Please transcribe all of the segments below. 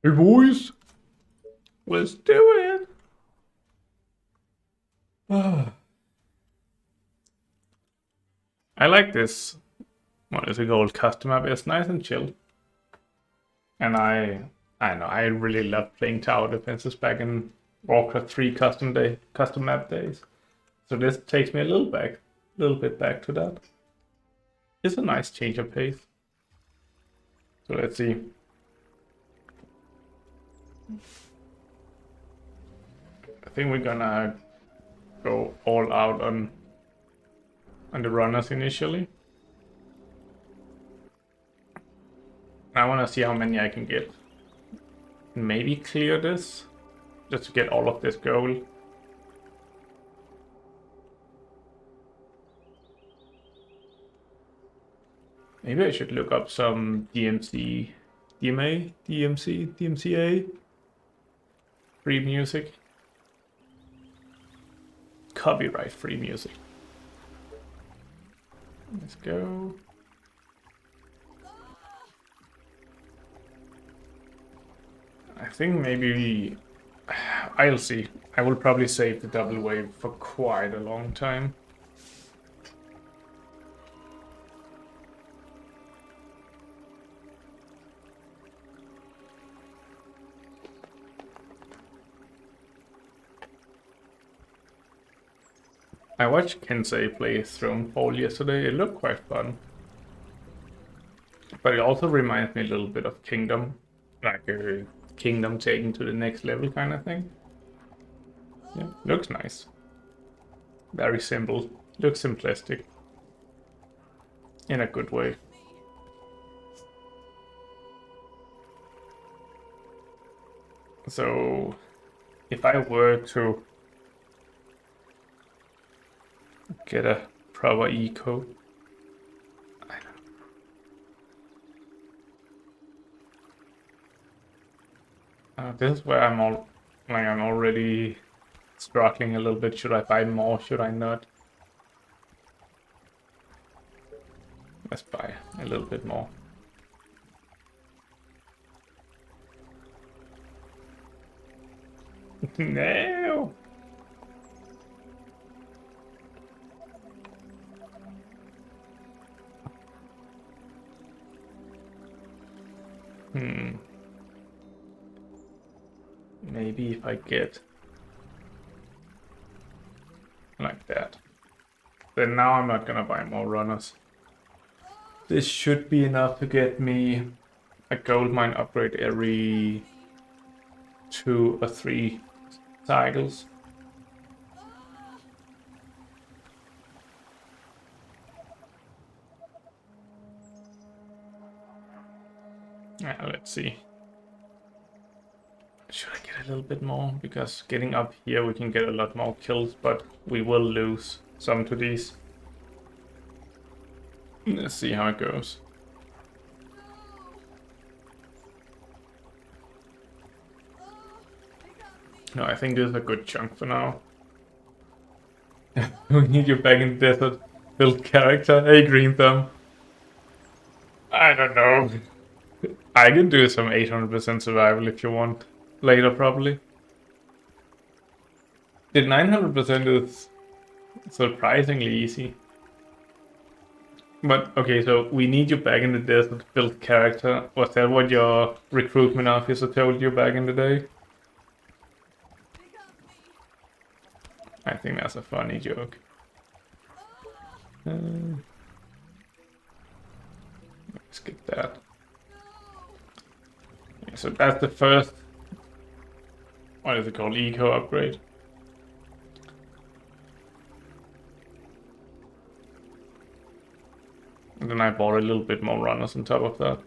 Hey boys, let's do it. I like this. What is it called? Custom map. It's nice and chill. And I know I really love playing tower defenses back in Warcraft 3 custom map days. So this takes me little bit back to that. It's a nice change of pace. So let's see. I think we're gonna go all out on the runners initially. I want to see how many I can get. Maybe clear this, just to get all of this gold. Maybe I should look up some DMCA, free music. Copyright free music. Let's go. I think maybe I'll see. I will probably save the double wave for quite a long time. I watched Kensei play Thronefall yesterday. It looked quite fun. But it also reminds me a little bit of Kingdom. Like a Kingdom taken to the next level kind of thing. Yeah, looks nice. Very simple. Looks simplistic. In a good way. So, if I were to get a proper eco, this is where I'm already struggling a little bit. Should I buy more? Should I not? Let's buy a little bit more. No. Maybe if I get like that. Then now I'm not gonna buy more runners. This should be enough to get me a gold mine upgrade every 2 or 3 cycles. Let's see. Should I get a little bit more? Because getting up here we can get a lot more kills, but we will lose some to these. Let's see how it goes. No, I think this is a good chunk for now. We need you back in the desert. Build character. Hey, Green Thumb. I don't know. I can do some 800% survival if you want. Later, probably. The 900% is surprisingly easy. But, okay, so we need you back in the desert to build character. Was that what your recruitment officer told you back in the day? I think that's a funny joke. Let's get that. Yeah, so that's the first, what is it called, eco upgrade. And then I bought a little bit more runners on top of that.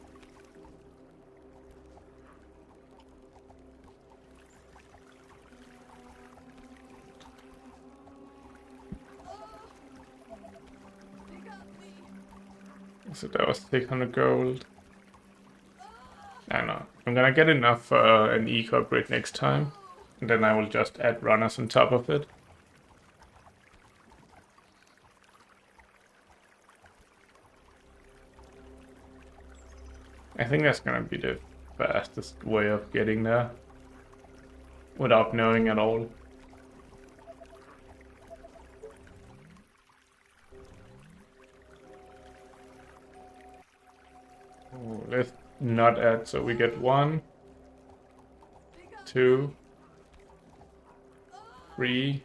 So that was 600 gold. I don't know. I'm gonna get enough for an eco upgrade next time. And then I will just add runners on top of it. I think that's gonna be the fastest way of getting there without knowing at all. Oh, let's not add, so we get 1, 2, 3,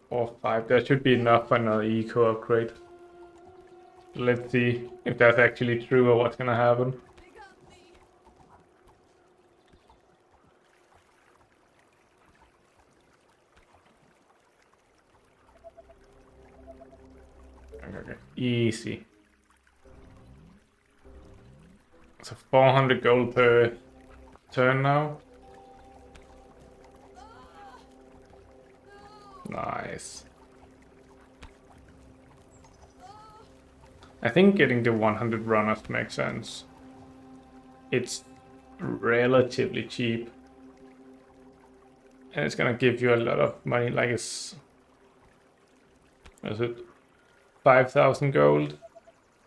4, 5. That should be enough for another eco upgrade. Let's see if that's actually true or what's gonna happen. Okay, easy. So 400 gold per turn now. Nice. I think getting the 100 runners makes sense. It's relatively cheap. And it's gonna give you a lot of money, like is it 5,000 gold?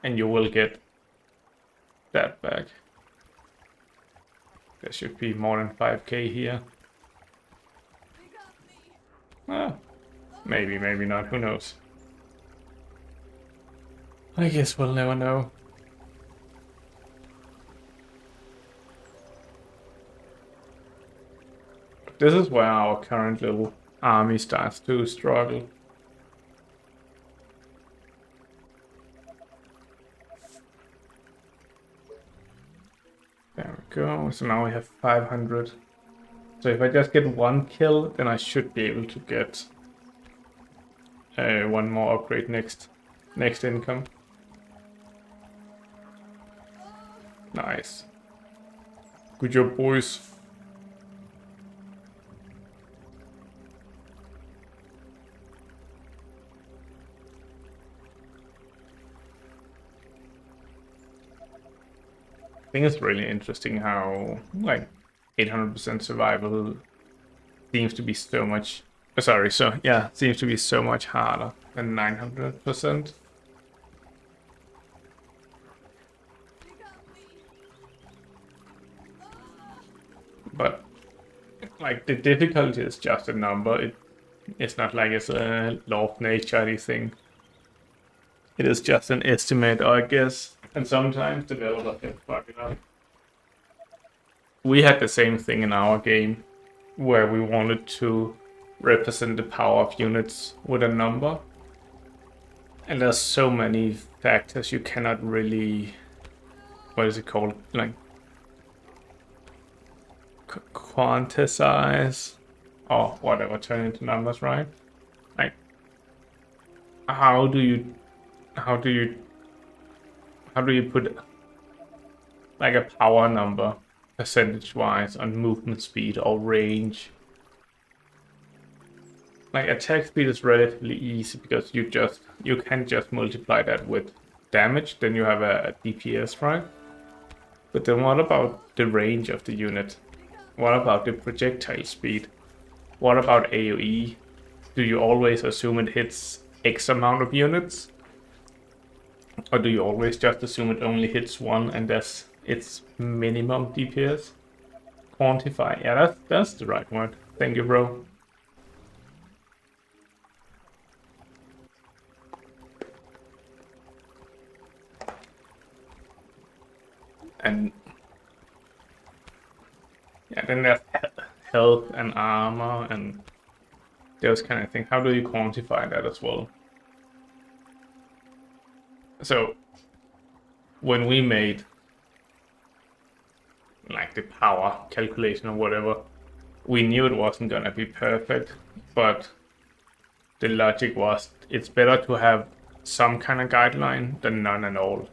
And you will get that back. There should be more than 5k here. Ah, maybe, maybe not, who knows. I guess we'll never know. This is where our current little army starts to struggle. There we go, so now we have 500. So if I just get 1 kill, then I should be able to get 1 more upgrade next income. Nice. Good job, boys. I think it's really interesting how, like, 800% survival seems to be so much... seems to be so much harder than 900%. But, like, the difficulty is just a number. It's not like it's a law of nature or anything. It is just an estimate, I guess. And sometimes developers can fuck it up. We had the same thing in our game, where we wanted to represent the power of units with a number. And there's so many factors you cannot really... What is it called? Like... quantize or whatever, turn into numbers, right? Like, how do you put like a power number percentage wise on movement speed or range? Like, attack speed is relatively easy because you can just multiply that with damage, then you have a DPS, right? But then what about the range of the unit? What about the projectile speed? What about AoE? Do you always assume it hits X amount of units? Or do you always just assume it only hits 1 and that's its minimum DPS? Quantify. Yeah, that's the right word. Thank you, bro. And yeah, then there's health and armor and those kind of things. How do you quantify that as well? So when we made like the power calculation or whatever, we knew it wasn't gonna be perfect, but the logic was it's better to have some kind of guideline than none at all.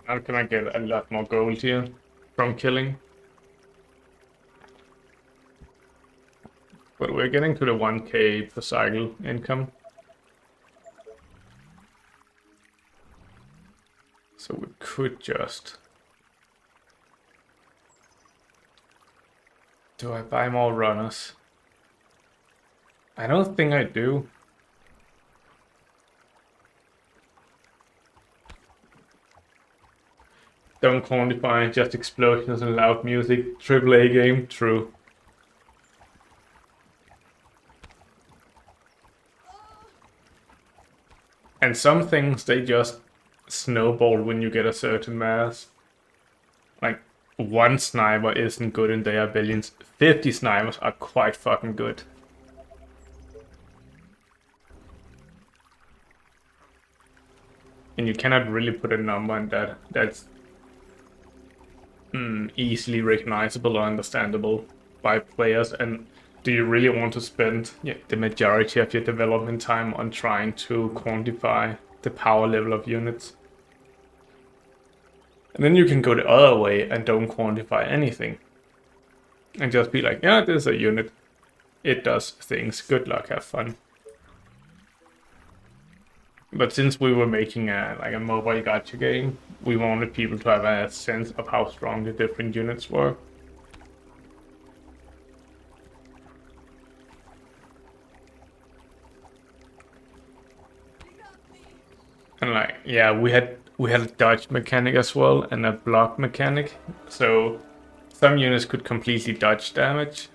How can I get a lot more gold here from killing? But we're getting to the 1k per cycle income. So we could just... Do I buy more runners? I don't think I do. Don't quantify, just explosions and loud music. AAA game, true. And some things, they just snowball when you get a certain mass. Like, one sniper isn't good and there are billions. 50 snipers are quite fucking good. And you cannot really put a number on that. That's easily recognizable or understandable by players. And do you really want to spend the majority of your development time on trying to quantify the power level of units? And then you can go the other way and don't quantify anything. And just be like, yeah, this is a unit. It does things. Good luck, have fun. But since we were making a mobile gacha game, we wanted people to have a sense of how strong the different units were. And like, yeah, we had a dodge mechanic as well and a block mechanic. So some units could completely dodge damage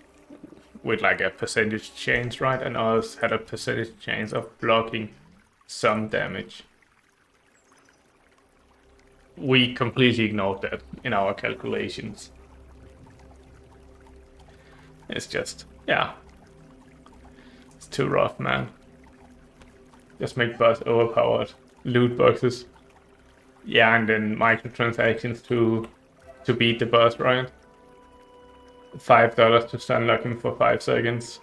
with like a percentage chance, right? And others had a percentage chance of blocking some damage. We completely ignored that in our calculations. It's just, yeah. It's too rough, man. Just make boss overpowered. Loot boxes. Yeah, and then microtransactions to beat the boss, right? $5 to stun lock him for 5 seconds.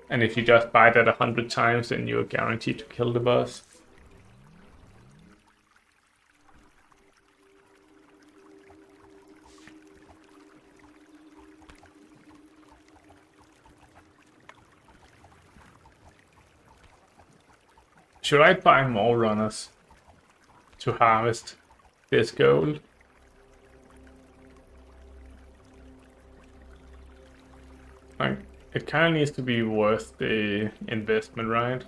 And if you just buy that 100 times, then you're guaranteed to kill the boss. Should I buy more runners to harvest this gold? Like, it kind of needs to be worth the investment, right?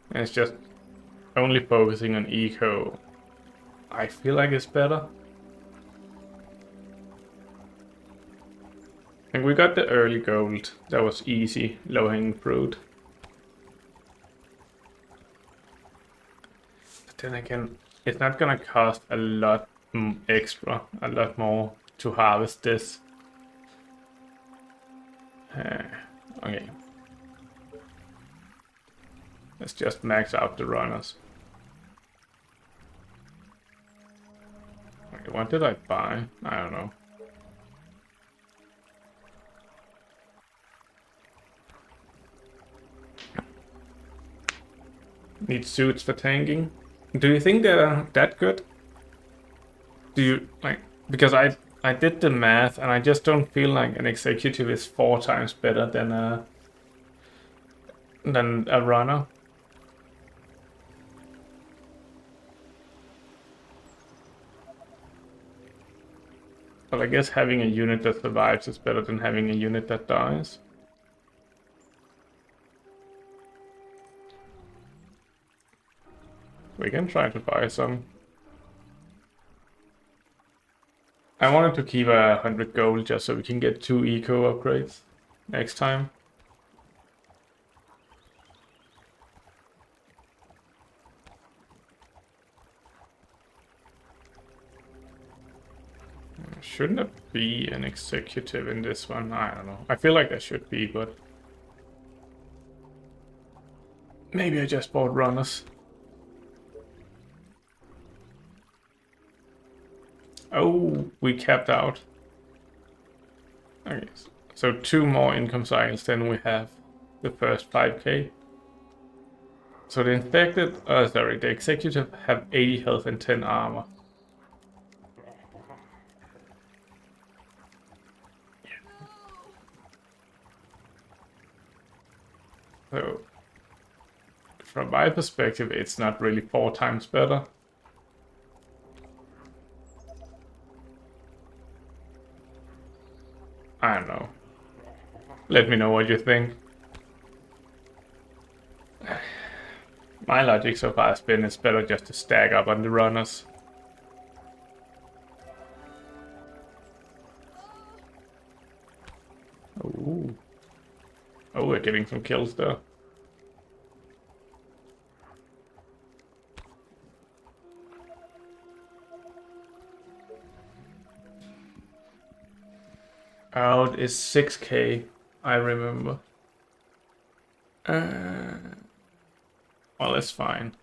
And it's just only focusing on eco. I feel like it's better. And we got the early gold. That was easy, low-hanging fruit. But then again, it's not gonna cost a lot extra, a lot more to harvest this. Okay. Let's just max out the runners. Okay, what did I buy? I don't know. Need suits for tanking. Do you think they're that good? Do you like, because I did the math and I just don't feel like an executive is 4 times better than a runner. But I guess having a unit that survives is better than having a unit that dies. We can try to buy some. I wanted to keep 100 gold just so we can get 2 eco upgrades next time. Shouldn't there be an executive in this one? I don't know. I feel like there should be, but maybe I just bought runners. Oh, we capped out. Okay, so 2 more income cycles, then we have the first 5k. So the infected, the executive have 80 health and 10 armor. So from my perspective, it's not really 4 times better. I don't know. Let me know what you think. My logic so far has been it's better just to stack up on the runners. Ooh. Oh, we're getting some kills though. Out is 6k, I remember. Well, that's fine.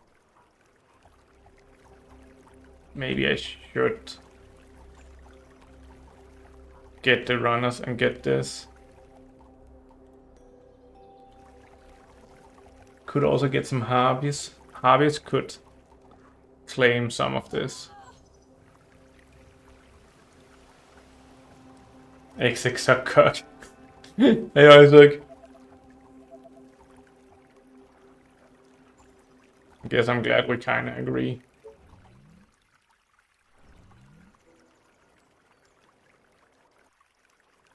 Maybe I should get the runners and get this. Could also get some harpies. Harpies could claim some of this. XX suck cut. Hey Isaac. I guess I'm glad we kinda agree.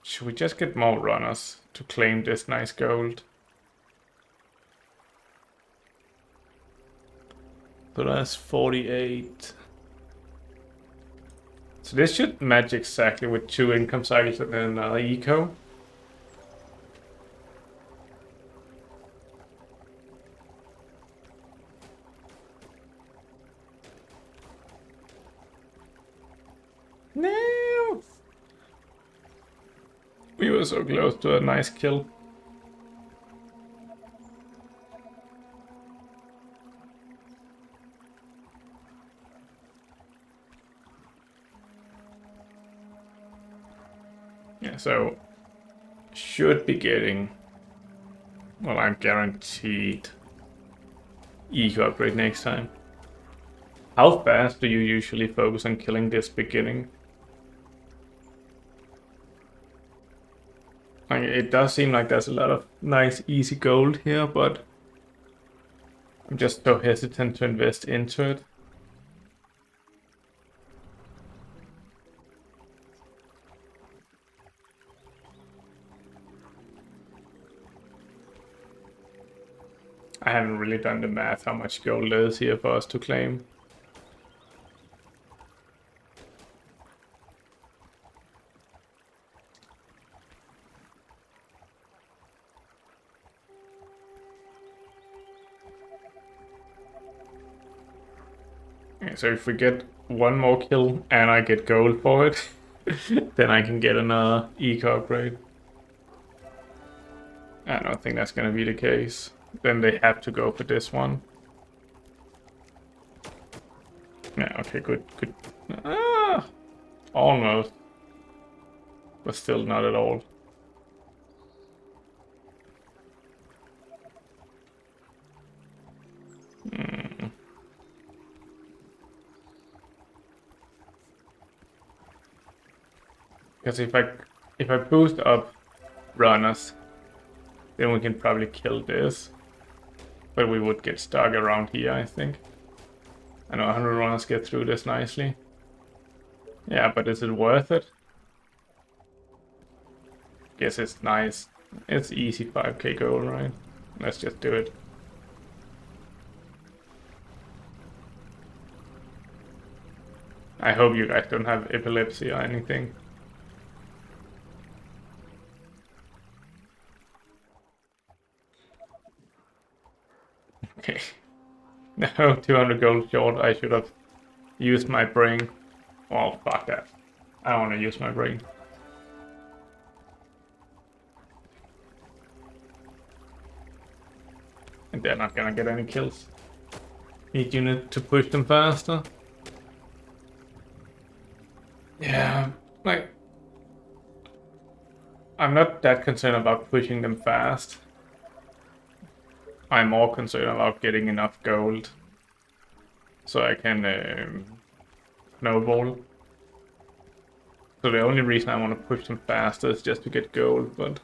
Should we just get more runners to claim this nice gold? So that's 48. So this should match exactly with 2 income cycles and then another eco. No! We were so close to a nice kill. Yeah, so should be getting, well, I'm guaranteed eco upgrade next time. How fast do you usually focus on killing this beginning? Like, it does seem like there's a lot of nice easy gold here, but I'm just so hesitant to invest into it. I haven't really done the math how much gold there is here for us to claim. Okay, so if we get one more kill and I get gold for it, then I can get another eco upgrade. I don't think that's gonna be the case. Then they have to go for this one. Yeah, okay, good. Ah, almost. But still not at all. Because if I boost up runners, then we can probably kill this. But we would get stuck around here, I think. I know 100 runners get through this nicely. Yeah, but is it worth it? Guess it's nice. It's easy 5k goal, right? Let's just do it. I hope you guys don't have epilepsy or anything. Okay. No, 200 gold short. I should have used my brain. Well, fuck that. I don't want to use my brain. And they're not gonna get any kills. Need unit to push them faster. Yeah, like, I'm not that concerned about pushing them fast. I'm more concerned about getting enough gold so I can snowball. So the only reason I want to push them faster is just to get gold, but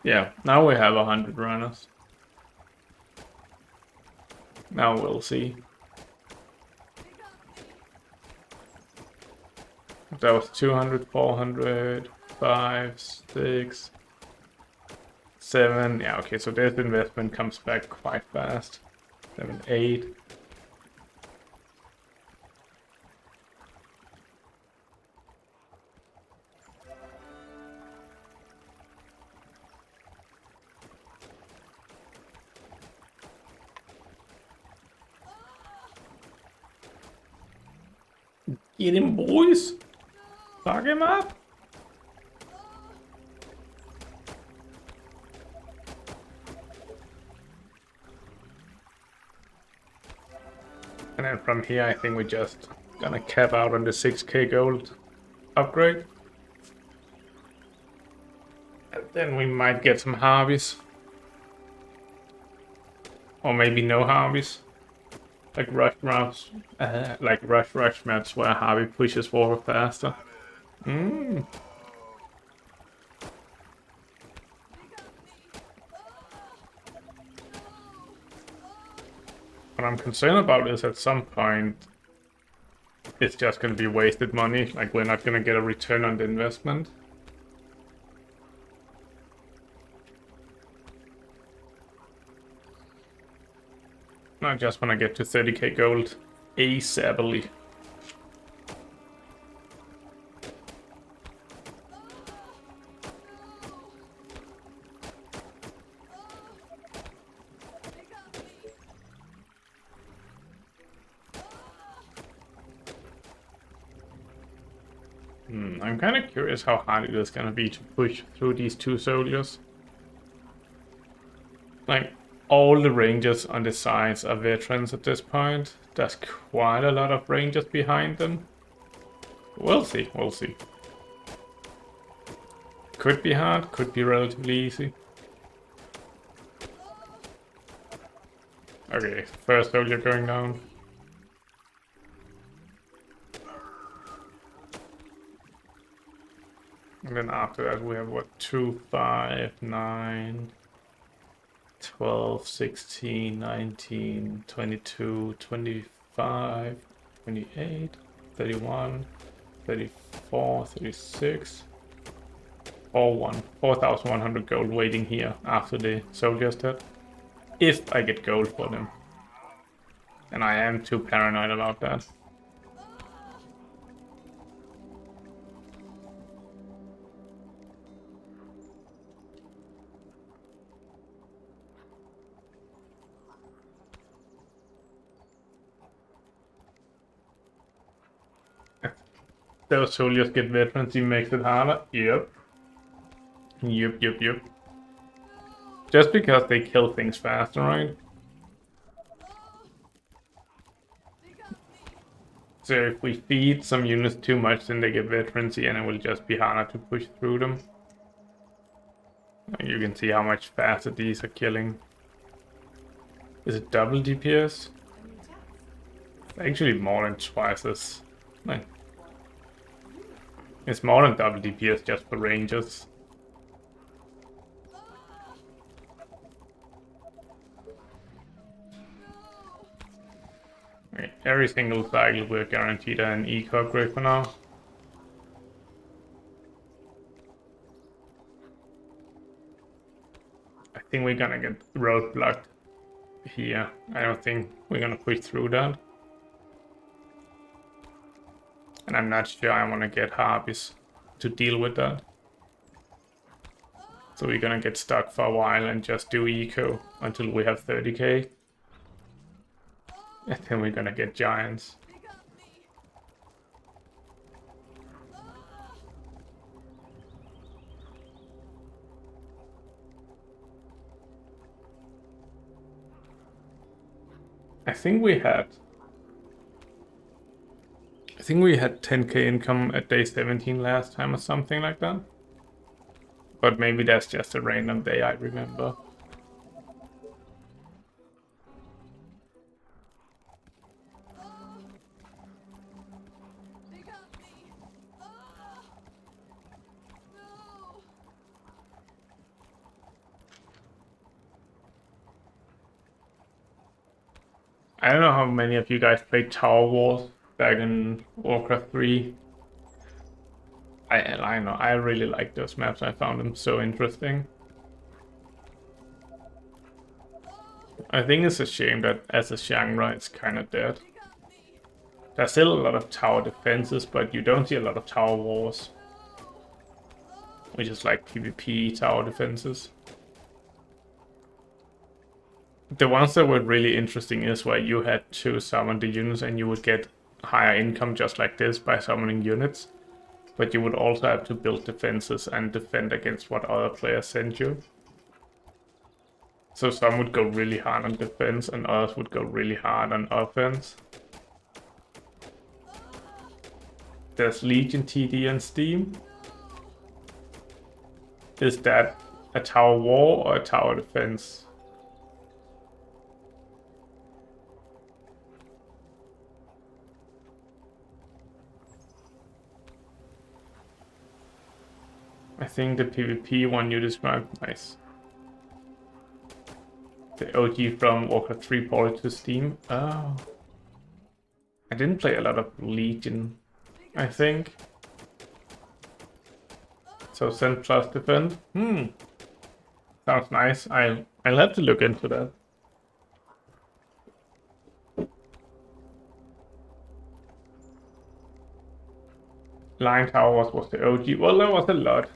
yeah, now we have 100 runners. Now we'll see. That was 200, 400. 5, 6, 7. Yeah, okay, so this investment comes back quite fast. 7, 8. Get him, boys! Fuck him up! And then from here, I think we're just gonna cap out on the 6k gold upgrade. And then we might get some harveys. Or maybe no harveys. Like rush maps where harvey pushes water faster. What I'm concerned about is at some point it's just going to be wasted money. Like we're not going to get a return on the investment. I just want to get to 30k gold ASAPly. I'm kind of curious how hard it is going to be to push through these 2 soldiers. Like, all the rangers on the sides are veterans at this point. There's quite a lot of rangers behind them. We'll see, we'll see. Could be hard, could be relatively easy. Okay, first soldier going down. And then after that we have what, 2, 5, 9, 12, 16, 19, 22, 25, 28, 31, 34, 36, 4,100 gold waiting here after the soldiers dead. If I get gold for them. And I am too paranoid about that. Those soldiers get veterancy makes it harder. Yep. Yep. Just because they kill things faster, right? So if we feed some units too much, then they get veterancy and it will just be harder to push through them. You can see how much faster these are killing. Is it double DPS? Actually more than twice as... Like, it's more than double DPS just for rangers. Okay, every single cycle we're guaranteed an eco upgrade for now. I think we're gonna get roadblocked here. I don't think we're gonna push through that. And I'm not sure I want to get harpies to deal with that. So we're gonna get stuck for a while and just do eco until we have 30k. And then we're gonna get giants. I think we had 10k income at day 17 last time or something like that. But maybe that's just a random day I remember. I don't know how many of you guys played Tower Wars back in Warcraft 3. I know, I really like those maps. I found them so interesting. I think it's a shame that as a genre it's kind of dead. There's still a lot of tower defenses, but you don't see a lot of tower wars, which is like PvP tower defenses. The ones that were really interesting is where you had to summon the units and you would get higher income just like this by summoning units. But you would also have to build defenses and defend against what other players send you. So some would go really hard on defense and others would go really hard on offense. There's Legion TD on Steam. Is that a tower war or a tower defense? I think the PvP one you described, nice. The OG from Warcraft 3 ported to Steam. Oh. I didn't play a lot of Legion, I think. So send plus defend. Sounds nice. I'll have to look into that. Line Tower was the OG. Well, there was a lot.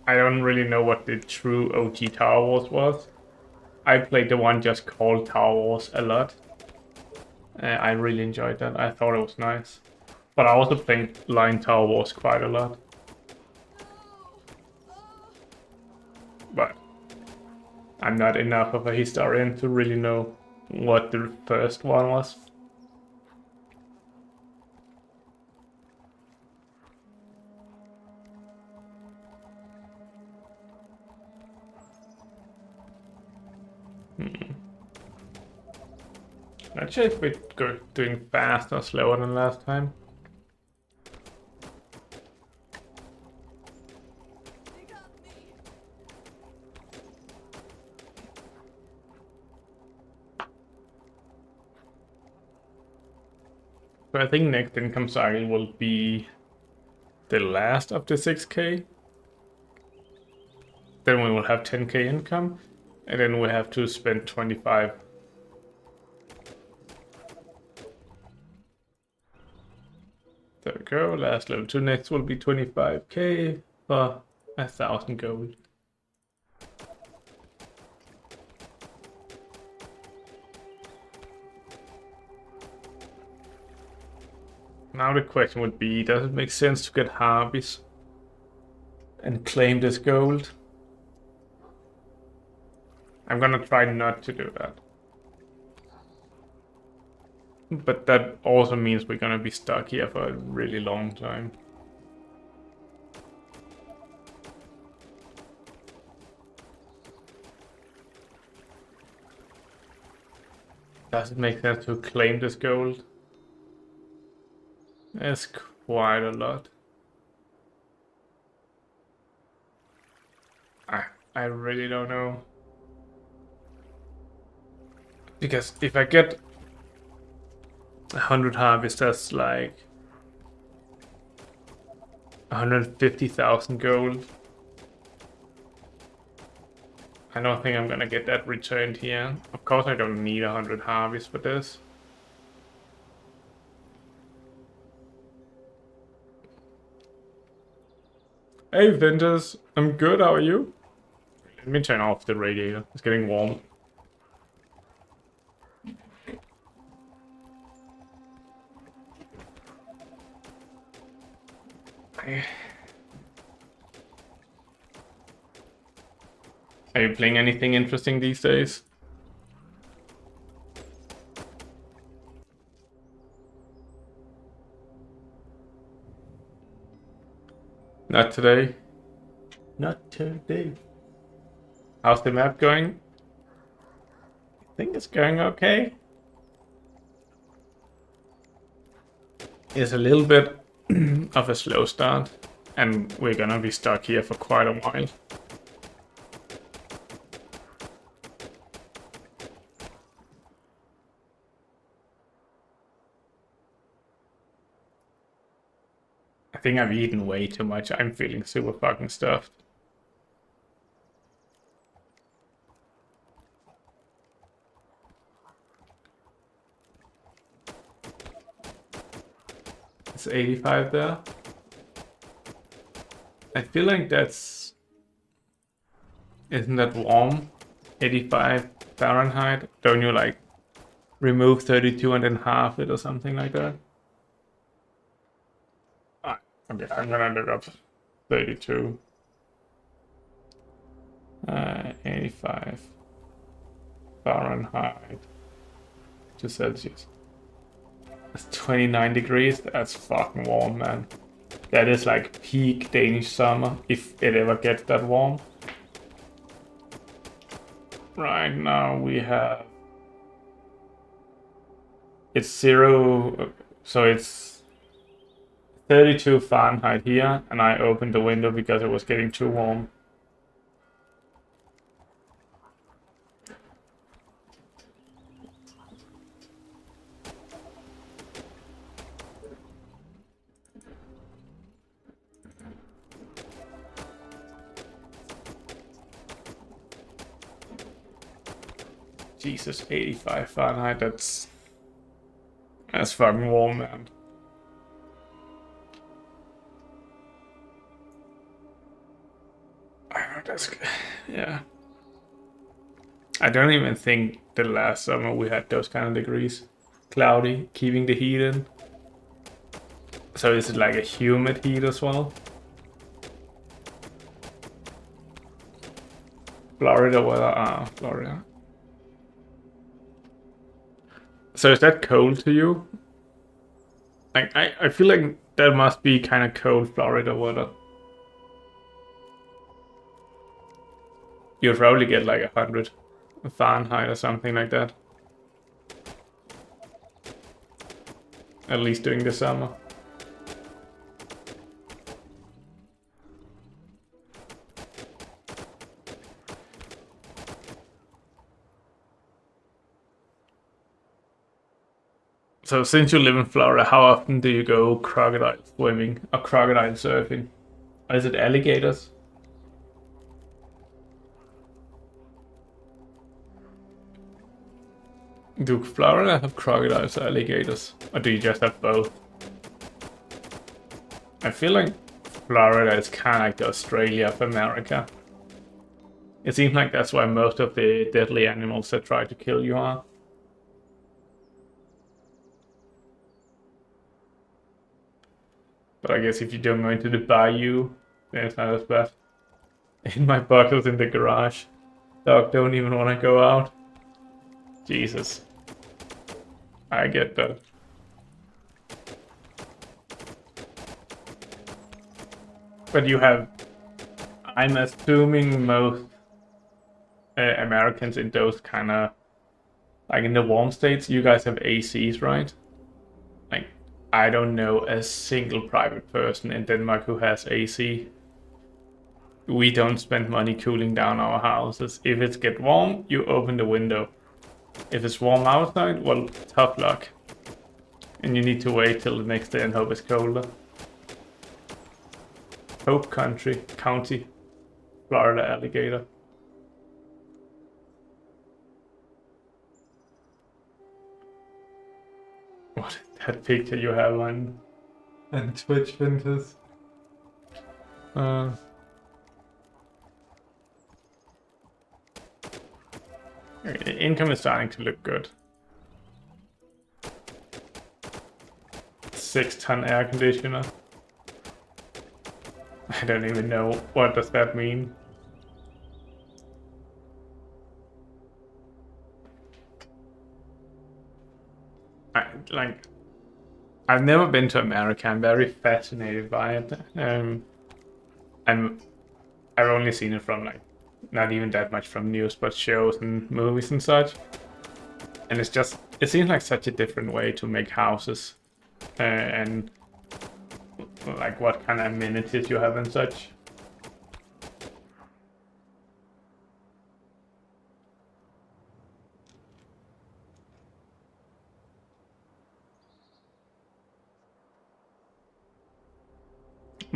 I don't really know what the true OG Tower Wars was. I played the one just called Tower Wars a lot. I really enjoyed that. I thought it was nice. But I also played Line Tower Wars quite a lot. But I'm not enough of a historian to really know what the first one was. Not sure if we're doing fast or slower than last time. So I think next income cycle will be the last of the 6k. Then we will have 10k income, and then we have to spend 25. There we go, last level 2 next will be 25k for 1,000 gold. Now the question would be, does it make sense to get harpies and claim this gold? I'm gonna try not to do that. But that also means we're gonna be stuck here for a really long time. Does it make sense to claim this gold? It's quite a lot. I really don't know. Because if I get 100 harvest, that's like 150,000 gold. I don't think I'm gonna get that returned here. Of course I don't need 100 harvest for this. Hey Ventus, I'm good, how are you? Let me turn off the radiator, it's getting warm. Are you playing anything interesting these days? Not today. Not today. How's the map going? I think it's going okay. It's a little bit of a slow start, and we're gonna be stuck here for quite a while. I I think I've eaten way too much. I'm feeling super fucking stuffed. It's 85 there. I feel like that's... Isn't that warm? 85 Fahrenheit? Don't you like remove 32 and then half it or something like that? Okay, I'm gonna look up 32. 85 Fahrenheit to Celsius. That's 29 degrees. That's fucking warm, man. That is like peak Danish summer, if it ever gets that warm. Right now we have... It's 0, so it's 32 Fahrenheit here, and I opened the window because it was getting too warm. Jesus, 85 Fahrenheit, that's fucking warm, man. I know that's good. Yeah. I don't even think the last summer we had those kind of degrees. Cloudy, keeping the heat in. So is it like a humid heat as well? Florida weather, Florida. So is that cold to you? Like, I feel like that must be kind of cold Florida weather. You'd probably get like 100 Fahrenheit or something like that. At least during the summer. So since you live in Florida, how often do you go crocodile swimming or crocodile surfing? Or is it alligators? Do Florida have crocodiles or alligators? Or do you just have both? I feel like Florida is kind of like the Australia of America. It seems like that's why most of the deadly animals that try to kill you are. But I guess if you don't go into the bayou, then it's not as bad. In my bottles in the garage. Dog don't even want to go out. Jesus. I get that. But you have... I'm assuming most Americans in those kind of... Like in the warm states, you guys have ACs, right? Like, I don't know a single private person in Denmark who has AC. We don't spend money cooling down our houses. If it gets warm, you open the window. If it's warm outside, well, tough luck. And you need to wait till the next day and hope it's colder. Hope County, Florida alligator. What is that picture you have on and Twitch Winters? Income is starting to look good. 6-ton air conditioner. I don't even know what does that mean. I've never been to America. I'm very fascinated by it. I've only seen it from like not even that much from news, but shows and movies and such. And it's just, it seems like such a different way to make houses, and like what kind of amenities you have and such.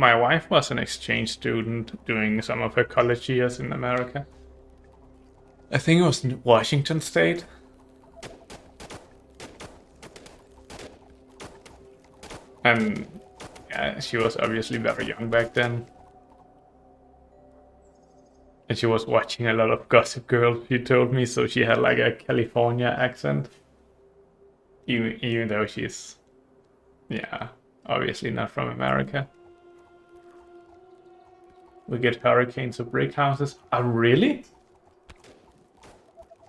My wife was an exchange student doing some of her college years in America. I think it was in Washington State. And yeah, she was obviously very young back then. And she was watching a lot of Gossip Girl, she told me, so she had like a California accent. Even though she's, yeah, obviously not from America. We get hurricanes or brick houses. Oh, really?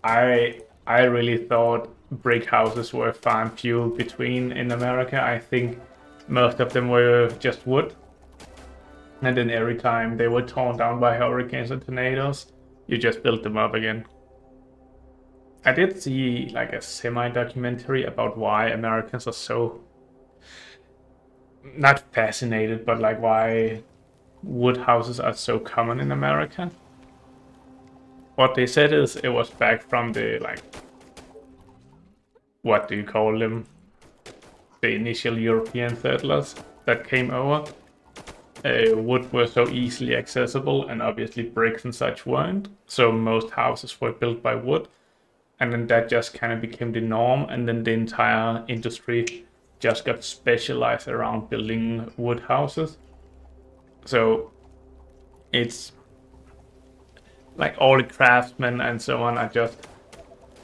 I really thought brick houses were far and few between in America. I think most of them were just wood. And then every time they were torn down by hurricanes and tornadoes, you just built them up again. I did see like a semi-documentary about why Americans are so not fascinated, but like why wood houses are so common in America. What they said is it was back from the like, what do you call them? The initial European settlers that came over. Wood were so easily accessible, and obviously bricks and such weren't. So most houses were built by wood, and then that just kind of became the norm, and then the entire industry just got specialized around building wood houses. So it's like all the craftsmen and so on are just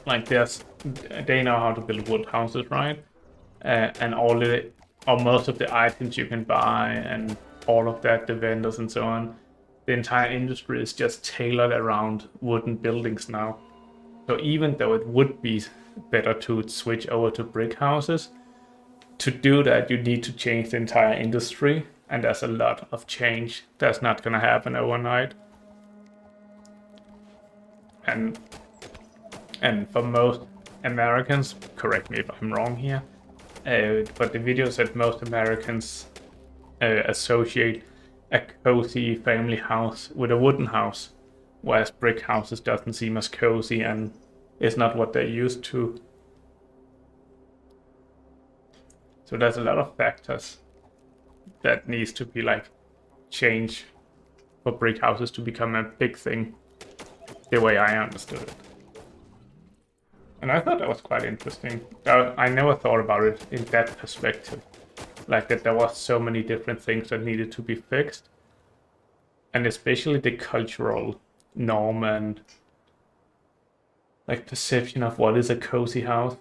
like they know how to build wood houses, right? And most of the items you can buy and all of that, the vendors and so on, the entire industry is just tailored around wooden buildings now. So even though it would be better to switch over to brick houses, to do that you need to change the entire industry, and there's a lot of change that's not going to happen overnight. And for most Americans, correct me if I'm wrong here, but the video said most Americans associate a cozy family house with a wooden house, whereas brick houses doesn't seem as cozy and is not what they're used to. So there's a lot of factors that needs to be like changed for brick houses to become a big thing, the way I understood it. And I thought that was quite interesting. I never thought about it in that perspective. Like that there was so many different things that needed to be fixed. And especially the cultural norm and like perception of what is a cozy house.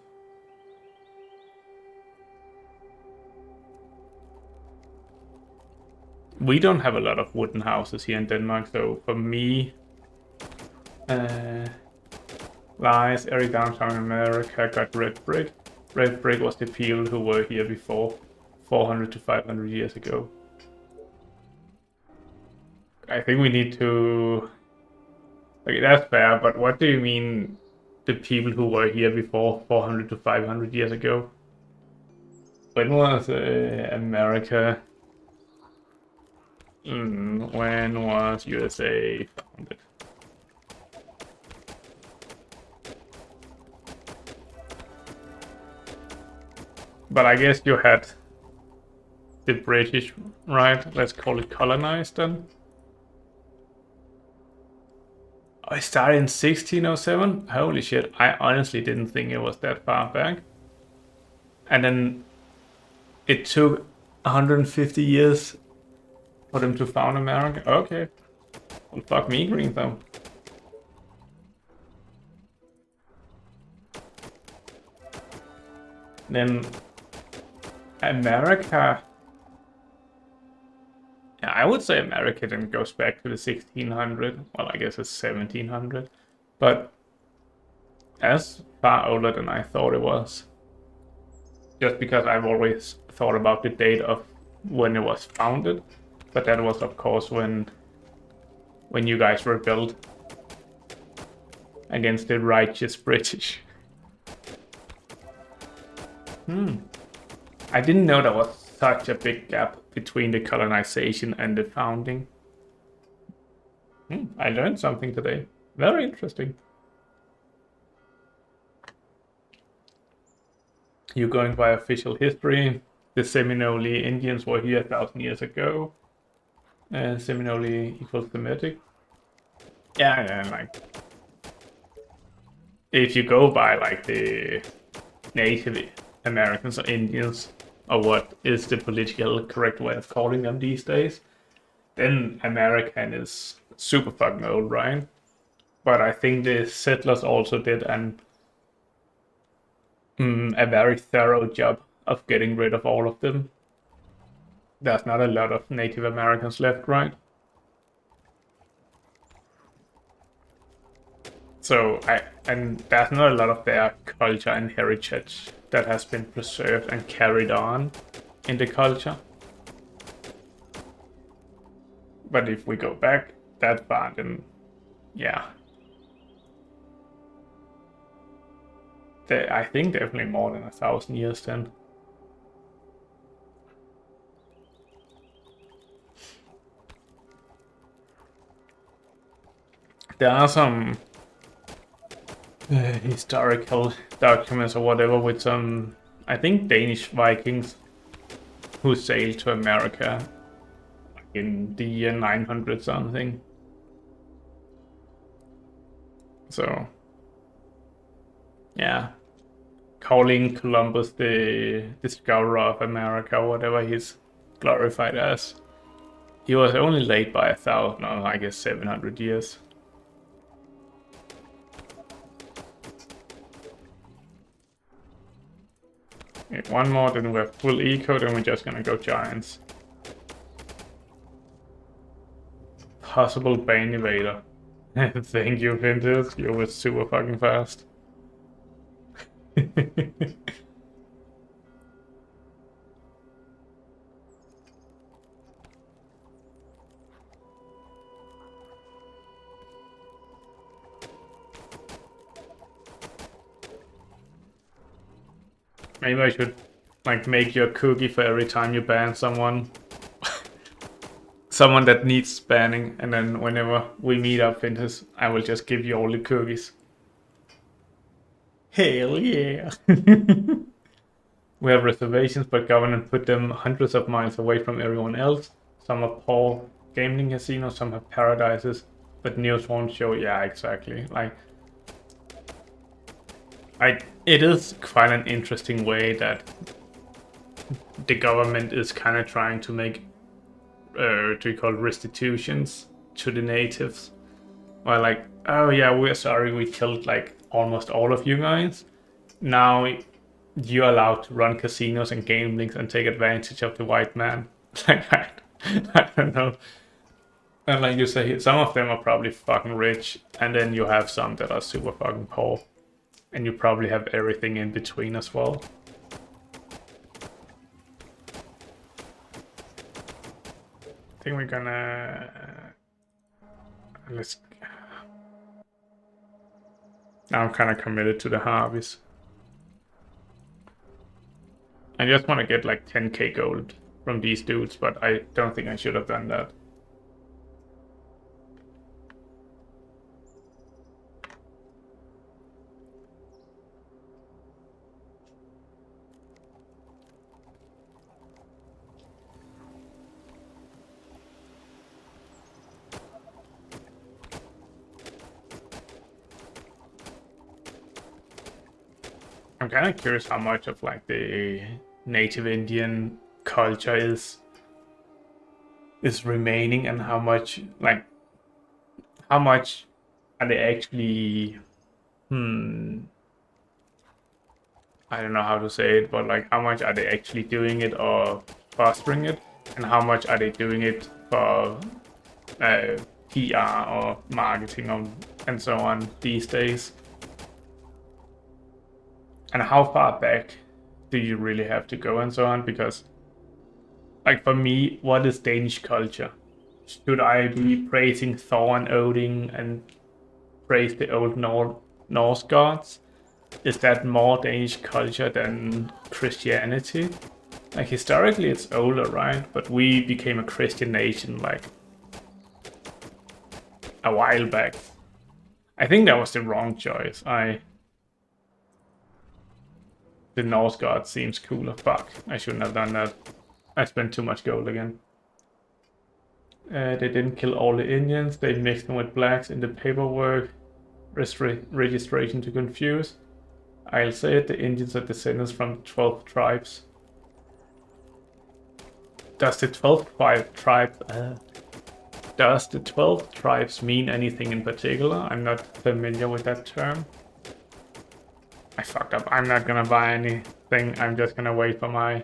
We don't have a lot of wooden houses here in Denmark, so for me, Lies, every downtown America got red brick. Red brick was the people who were here before 400 to 500 years ago. I think we need to... Okay, that's fair, but what do you mean the people who were here before 400 to 500 years ago? When was America... when was USA founded? But I guess you had the British, right? Let's call it colonized then. I started in 1607? Holy shit, I honestly didn't think it was that far back. And then it took 150 years for them to found America? Okay. Well, fuck me green thumb. Then America... Yeah, I would say America then goes back to the 1600. Well, I guess it's 1700. But that's far older than I thought it was. Just because I've always thought about the date of when it was founded. But that was, of course, when you guys rebelled against the righteous British. I didn't know there was such a big gap between the colonization and the founding. I learned something today. Very interesting. You're going by official history. The Seminole Indians were here 1,000 years ago. Seminole equals Semitic. Yeah, like if you go by like the Native Americans or Indians, or what is the political correct way of calling them these days, then American is super fucking old, right? But I think the settlers also did a very thorough job of getting rid of all of them. There's not a lot of Native Americans left, right? And there's not a lot of their culture and heritage that has been preserved and carried on in the culture. But if we go back that far, then yeah. I think definitely more than 1,000 years then. There are some historical documents or whatever with some, I think, Danish Vikings who sailed to America in the year 900 something. So, yeah, calling Columbus the discoverer of America, or whatever he's glorified as. He was only late by 1,000, or I guess 700 years. Okay, one more, then we have full eco, then we're just gonna go giants. Possible Bane Evader. Thank you, Vintage. You were super fucking fast. Maybe I should like make you a cookie for every time you ban someone. Someone that needs banning, and then whenever we meet up, Vintage, I will just give you all the cookies. Hell yeah! We have reservations, but government put them hundreds of miles away from everyone else. Some are poor gambling casinos, some have paradises, but news won't show. Yeah, exactly. Like, it is quite an interesting way that the government is kind of trying to make, to call restitutions to the natives. Or like, oh yeah, we're sorry we killed like almost all of you guys. Now you're allowed to run casinos and gamblings and take advantage of the white man. Like, I don't know. And like you say, some of them are probably fucking rich, and then you have some that are super fucking poor. And you probably have everything in between as well. I think we're gonna... Let's... Now I'm kind of committed to the harvest. I just want to get like 10k gold from these dudes, but I don't think I should have done that. I'm kind of curious how much of like the native Indian culture is remaining, and how much are they actually I don't know how to say it, but like how much are they actually doing it or fostering it, and how much are they doing it for PR or marketing and so on these days? And how far back do you really have to go and so on? Because, like, for me, what is Danish culture? Should I be praising Thor and Odin and praise the old Norse gods? Is that more Danish culture than Christianity? Like, historically it's older, right? But we became a Christian nation, like, a while back. I think that was the wrong choice. The Norse god seems cooler. Fuck, I shouldn't have done that. I spent too much gold again. They didn't kill all the Indians. They mixed them with blacks in the paperwork. Registration to confuse. I'll say it, the Indians are descendants from the 12 tribes. Does the 12 tribes mean anything in particular? I'm not familiar with that term. I fucked up. I'm not gonna buy anything. I'm just gonna wait for my...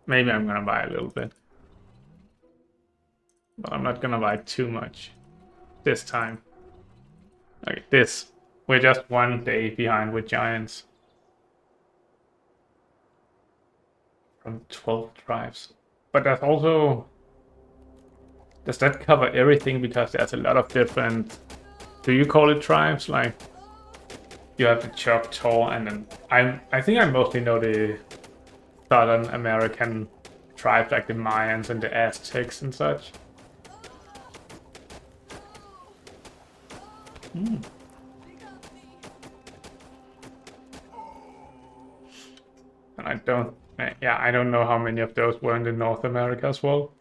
Maybe I'm gonna buy a little bit. But I'm not gonna buy too much this time. Okay, this. We're just one day behind with giants. From 12 tribes. But that's also... Does that cover everything? Because there's a lot of different... Do you call it tribes? Like, you have the Choctaw, and then I think I mostly know the Southern American tribes, like the Mayans and the Aztecs and such. And I don't know how many of those were in the North America as well.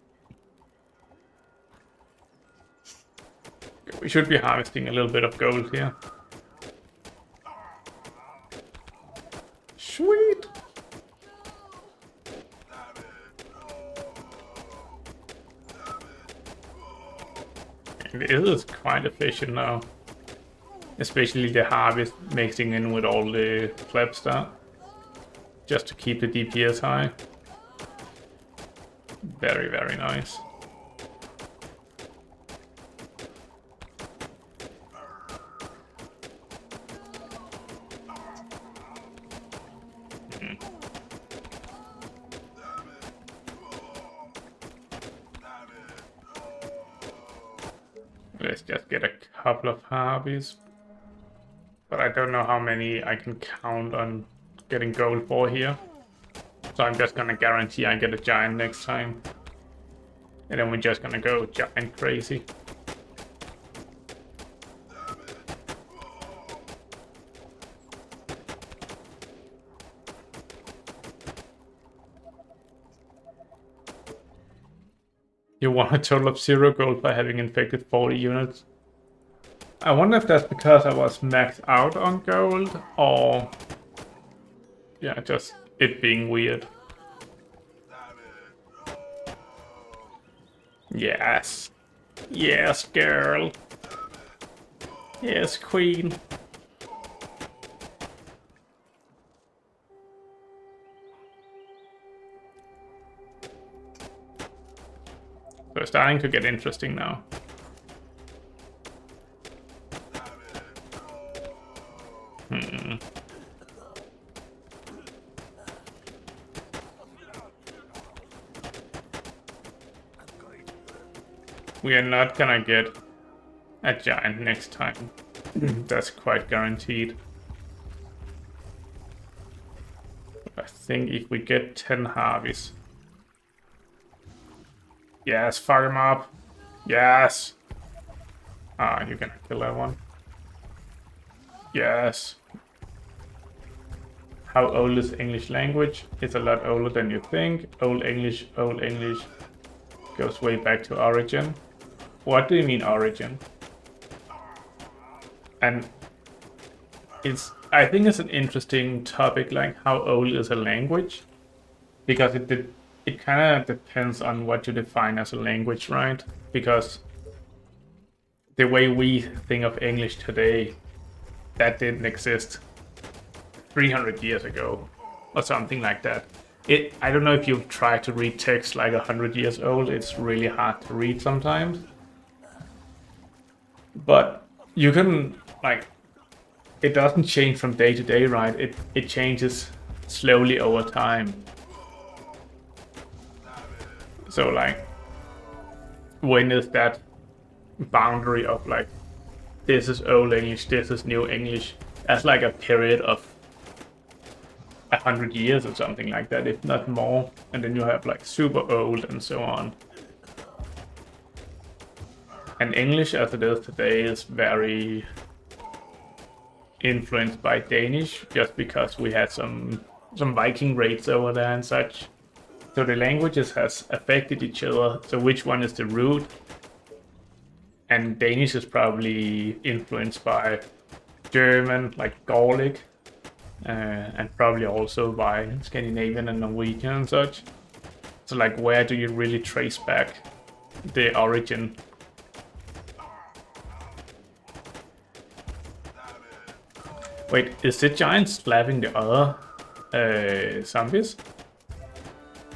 We should be harvesting a little bit of gold here. Sweet! It is quite efficient now. Especially the harvest mixing in with all the flap stuff. Just to keep the DPS high. Very, very nice. Let's just get a couple of harvests. But I don't know how many I can count on getting gold for here. So I'm just gonna guarantee I get a giant next time. And then we're just gonna go giant crazy. You want a total of 0 gold by having infected 40 units. I wonder if that's because I was maxed out on gold, or... Yeah, just it being weird. Yes. Yes, girl. Yes, queen. So it's starting to get interesting now. We are not gonna get a giant next time. That's quite guaranteed. I think if we get 10 harvests. Yes, fuck him up. Yes. Ah, you can kill that one. Yes. How old is English language? It's a lot older than you think. Old English goes way back to origin. What do you mean origin? And I think it's an interesting topic, like how old is a language? Because it kind of depends on what you define as a language, right? Because the way we think of English today, that didn't exist 300 years ago or something like that. I don't know if you've tried to read text like 100 years old. It's really hard to read sometimes. But you can, like, it doesn't change from day to day, right? It changes slowly over time. So, like, when is that boundary of, like, this is old English, this is new English? That's like a period of 100 years or something like that, if not more. And then you have, like, super old and so on. And English, as it is today, is very influenced by Danish, just because we had some Viking raids over there and such. So the languages has affected each other. So which one is the root? And Danish is probably influenced by German, like Gallic, and probably also by Scandinavian and Norwegian and such. So like, where do you really trace back the origin? Wait, is the giant slapping the other zombies?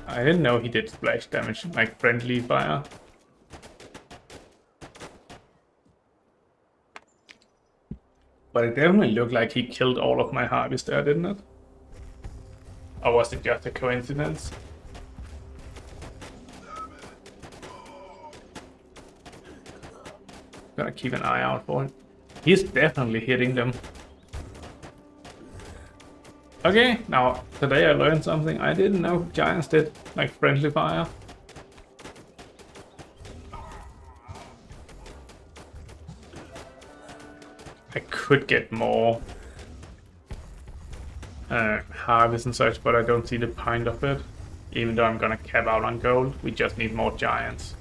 I didn't know he did splash damage, like friendly fire. But it definitely looked like he killed all of my harvest there, didn't it? Or was it just a coincidence? Gotta keep an eye out for him. He's definitely hitting them. Okay, now today I learned something I didn't know giants did, like friendly fire. I could get more harvest and such, but I don't see the point of it. Even though I'm gonna cap out on gold, we just need more giants.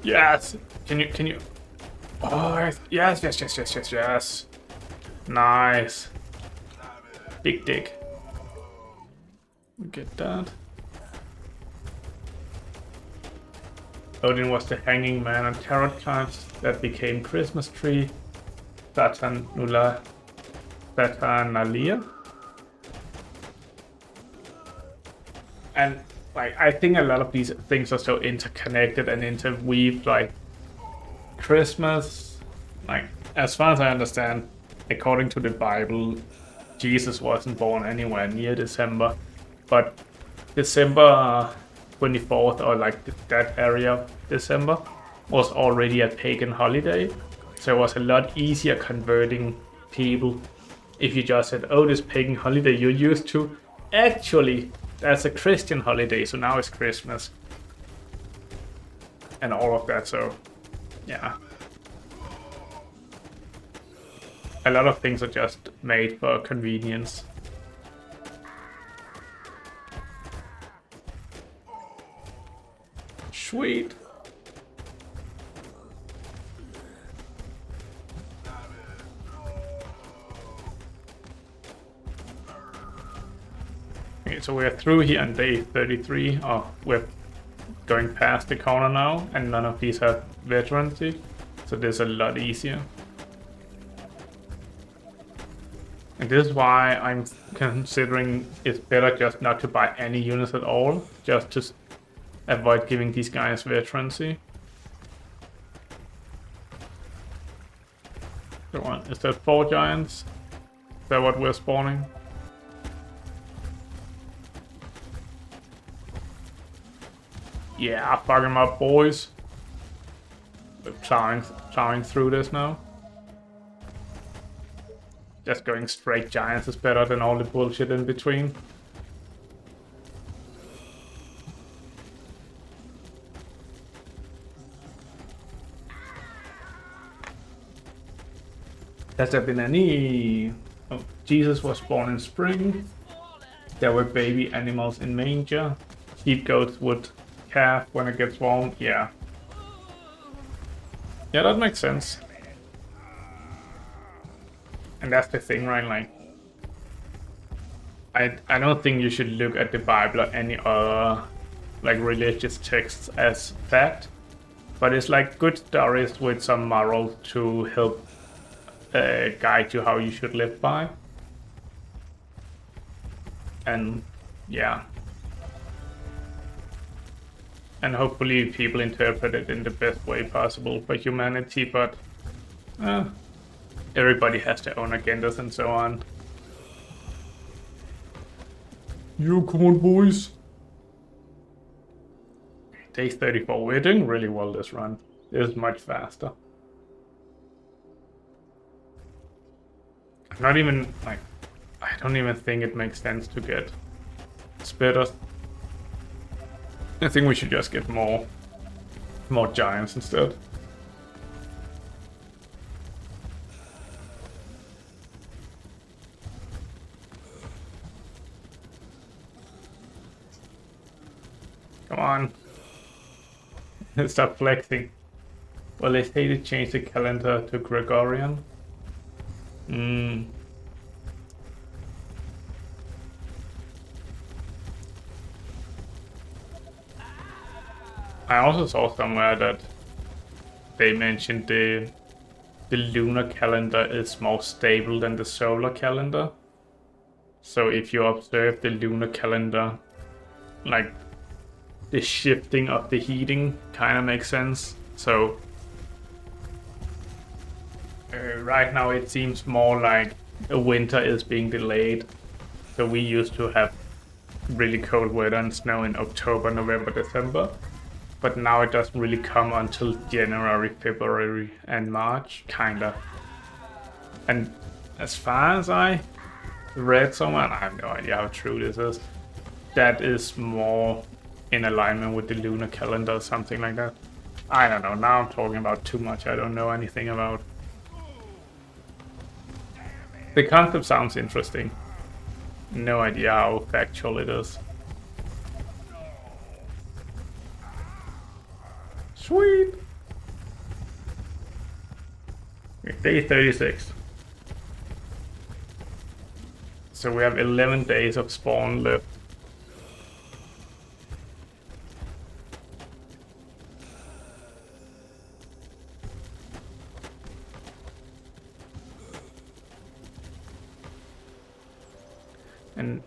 Yes! Can you? Oh, yes. Nice. Big dick. Get that. Odin was the hanging man on tarot cards that became Christmas tree. Saturnalia. And like, I think a lot of these things are so interconnected and interweaved. Like Christmas, like as far as I understand, according to the Bible, Jesus wasn't born anywhere near December, but December 24th or like that area of December was already a pagan holiday, so it was a lot easier converting people if you just said, oh, this pagan holiday you're used to, actually that's a Christian holiday, so now it's Christmas and all of that. So yeah, a lot of things are just made for convenience. Sweet. Okay, so we're through here on day 33. Oh, we're going past the corner now, and none of these have veterancy, so this is a lot easier. And this is why I'm considering it's better just not to buy any units at all, just to avoid giving these guys veterancy. Go on, is that 4 giants? Is that what we're spawning? Yeah, fuck him up, boys. We're plowing through this now. Just going straight giants is better than all the bullshit in between. Has there been any... Oh, Jesus was born in spring. There were baby animals in manger. Sheep goats would calf when it gets warm. Yeah. Yeah, that makes sense. And that's the thing, right? Like, I don't think you should look at the Bible or any other like religious texts as fact, but it's like good stories with some morals to help guide you how you should live by. And yeah, and hopefully people interpret it in the best way possible for humanity, but everybody has their own agendas and so on. Yo, come on, boys. Day 34. We're doing really well this run. This is much faster. Not even, like, I don't even think it makes sense to get spitters. I think we should just get more giants instead. Come on. Stop flexing. Well, they say to change the calendar to Gregorian. I also saw somewhere that they mentioned the lunar calendar is more stable than the solar calendar. So if you observe the lunar calendar, like the shifting of the heating kind of makes sense. So right now it seems more like a winter is being delayed. So we used to have really cold weather and snow in October, November, December. But now it doesn't really come until January, February, and March, kinda. And as far as I read somewhere, and I have no idea how true this is, that is more in alignment with the lunar calendar or something like that. I don't know, now I'm talking about too much I don't know anything about. The concept sounds interesting. No idea how factual it is. Sweet! Day 36. So we have 11 days of spawn left. And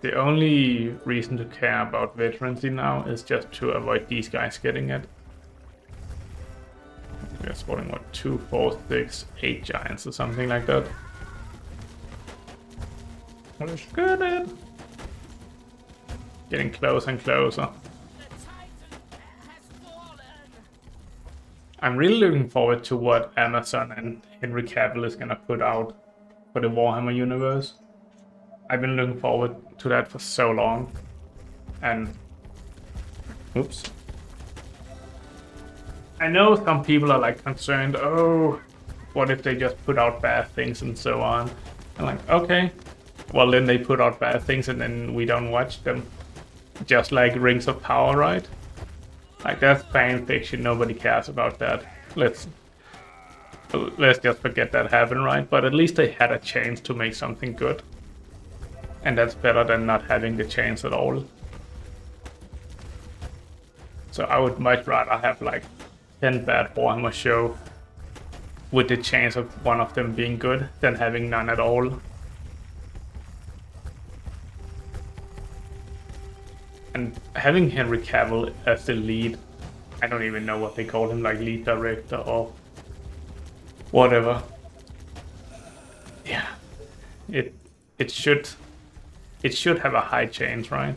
the only reason to care about veterancy now is just to avoid these guys getting it. We're spawning what, 2, 4, 6, 8 giants or something like that. Let's get it. Getting closer and closer. I'm really looking forward to what Amazon and Henry Cavill is gonna put out for the Warhammer universe. I've been looking forward to that for so long. And oops. I know some people are like concerned, oh, what if they just put out bad things and so on? I'm like, okay, well then they put out bad things and then we don't watch them. Just like Rings of Power, right? Like that's fan fiction, nobody cares about that. Let's just forget that happened, right? But at least they had a chance to make something good. And that's better than not having the chance at all. So I would much rather have like 10 bad Warhammer show with the chance of one of them being good than having none at all. And having Henry Cavill as the lead, I don't even know what they call him, like lead director or whatever. Yeah, it should have a high chance, right?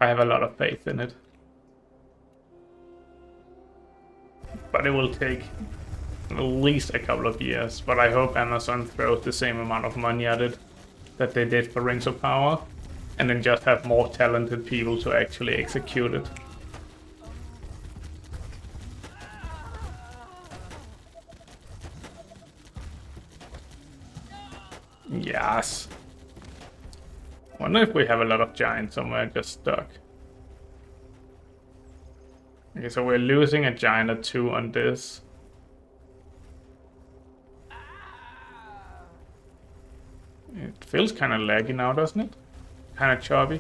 I have a lot of faith in it. But it will take at least a couple of years. But I hope Amazon throws the same amount of money at it that they did for Rings of Power, and then just have more talented people to actually execute it. Yes. Wonder if we have a lot of giants somewhere just stuck. Okay, so we're losing a giant or 2 on this. It feels kind of laggy now, doesn't it? Kind of choppy.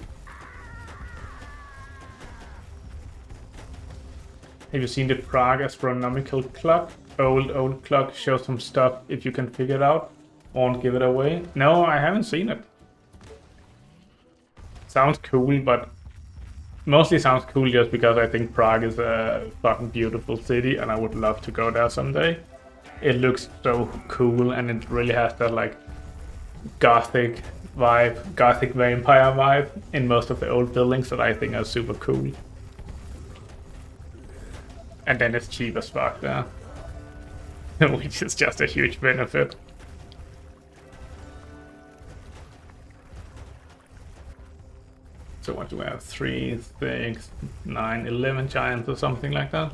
Have you seen the Prague astronomical clock? Old clock, shows some stuff if you can figure it out. Won't give it away. No, I haven't seen it. Sounds cool, but mostly sounds cool just because I think Prague is a fucking beautiful city and I would love to go there someday. It looks so cool and it really has that like gothic vibe, gothic vampire vibe in most of the old buildings that I think are super cool. And then it's cheap as fuck there, which is just a huge benefit. So what do we have? 3, 6, 9, 11 giants or something like that?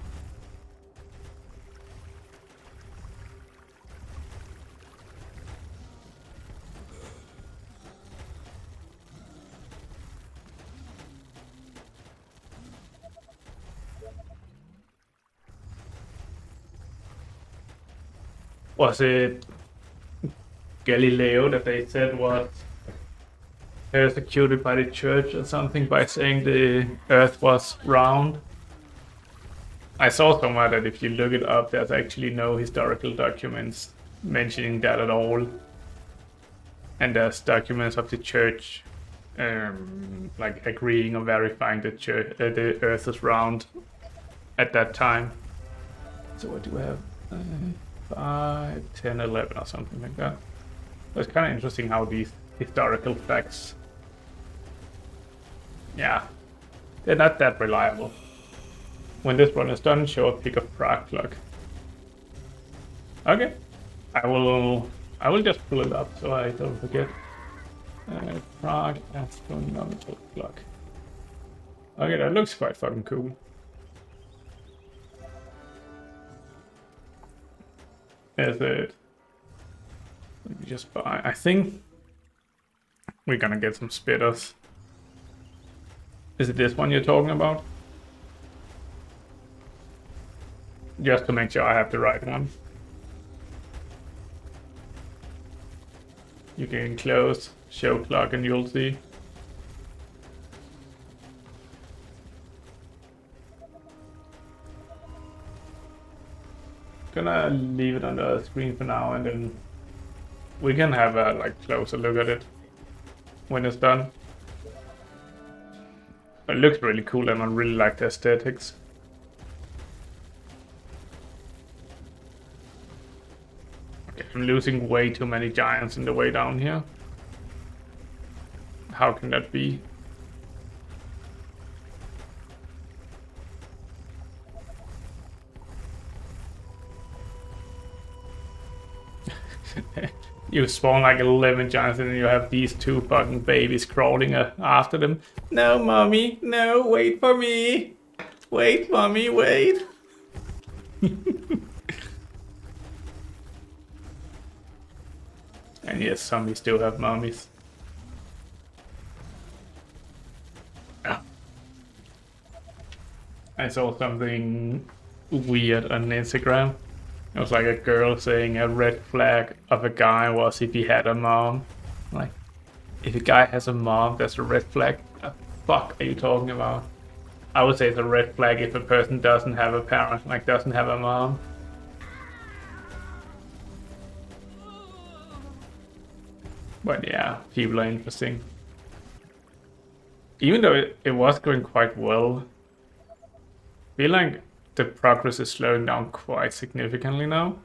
Was it Galileo that they said was persecuted by the church or something by saying the Earth was round? I saw somewhere that if you look it up, there's actually no historical documents mentioning that at all. And there's documents of the church like agreeing or verifying that the Earth is round at that time. So what do we have? 5, 10, 11 or something like that. So it's kind of interesting how these historical facts, yeah, they're not that reliable. When this run is done, show a pic of Prague clock. Okay, I will just pull it up so I don't forget. Prague astronomical clock. Okay, that looks quite fucking cool. Is it? Let me just buy. I think we're gonna get some spitters. Is it this one you're talking about? Just to make sure I have the right one. You can close, show clock, and you'll see. Gonna leave it on the screen for now, and then we can have a like closer look at it when it's done. It looks really cool, and I really like the aesthetics. Okay, I'm losing way too many giants in the way down here. How can that be? You spawn like 11 giants and then you have these 2 fucking babies crawling after them. No, mommy, no, wait for me. Wait, mommy, wait. And yes, zombies do have mommies. Oh. I saw something weird on Instagram. It was like a girl saying a red flag of a guy was if he had a mom. Like, if a guy has a mom, that's a red flag. What the fuck are you talking about? I would say it's a red flag if a person doesn't have a parent, like doesn't have a mom. But yeah, people are interesting. Even though it was going quite well, I feel like the progress is slowing down quite significantly now.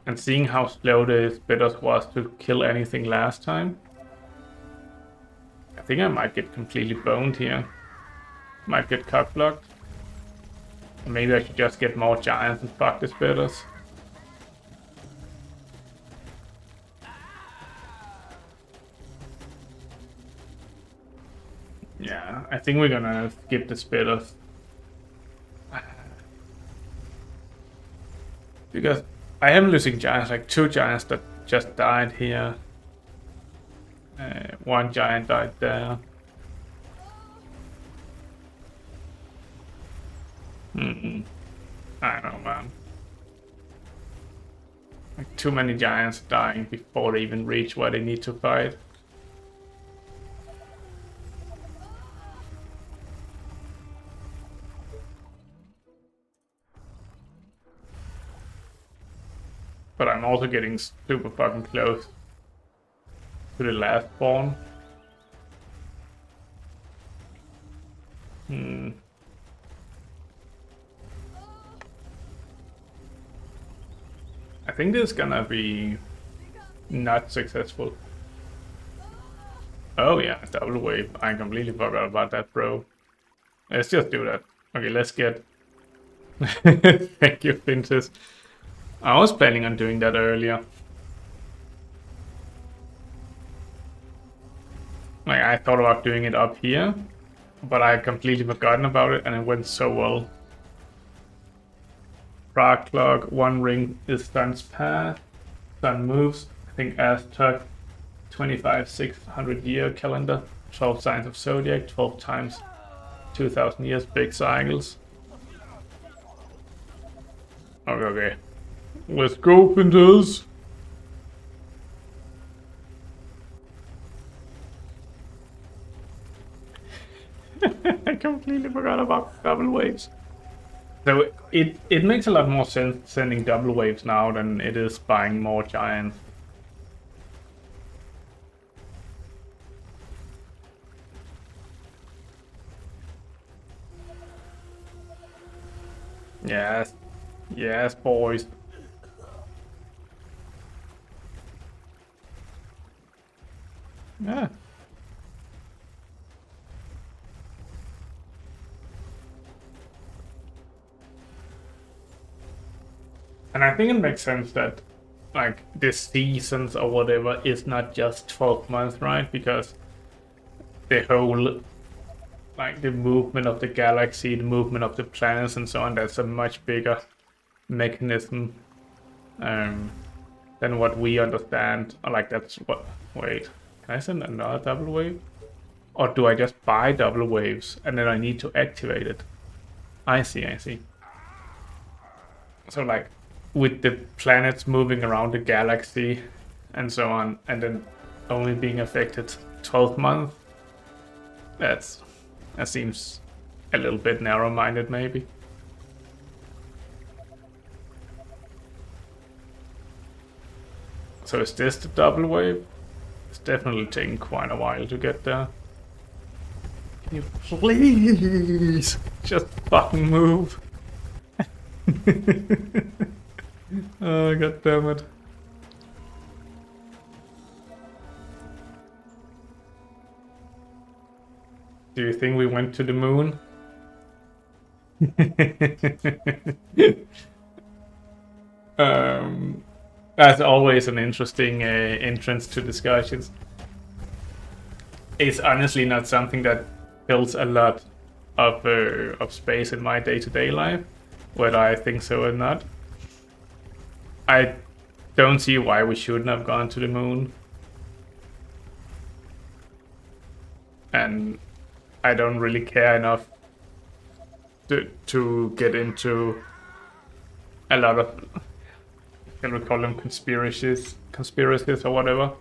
And seeing how slow the spitters was to kill anything last time, I think I might get completely boned here. Might get cock blocked. Maybe I should just get more giants and fuck the spitters. Yeah, I think we're gonna skip the spitters. Because I am losing giants, like 2 giants that just died here. 1 giant died there. I don't know, man. Like too many giants dying before they even reach where they need to fight. But I'm also getting super fucking close to the last spawn. I think this is gonna be not successful. Oh yeah, double wave. I completely forgot about that, bro. Let's just do that. Okay, let's get... Thank you, Princess. I was planning on doing that earlier. Like, I thought about doing it up here, but I had completely forgotten about it, and it went so well. Prague clock, 1 ring is sun's path. Sun moves. I think Aztec, 25,600 year calendar. 12 signs of zodiac, 12 times 2,000 years, big cycles. Okay, okay. Let's go, Pinters. I completely forgot about double waves. So it makes a lot more sense sending double waves now than it is buying more giants. Yes, yes, boys. Yeah. And I think it makes sense that like the seasons or whatever is not just 12 months, right? Because the whole like the movement of the galaxy, the movement of the planets and so on, that's a much bigger mechanism um, than what we understand. Or like that's what wait, can I send another double wave? Or do I just buy double waves and then I need to activate it? I see, I see. So like with the planets moving around the galaxy and so on, and then only being affected 12 months, that seems a little bit narrow-minded maybe. So is this the double wave? It's definitely taking quite a while to get there. Can you please just fucking move? Oh, god damn it. Do you think we went to the moon? That's always an interesting entrance to discussions. It's honestly not something that fills a lot of space in my day-to-day life, whether I think so or not. I don't see why we shouldn't have gone to the moon. And I don't really care enough to get into a lot of, can we call them conspiracies or whatever.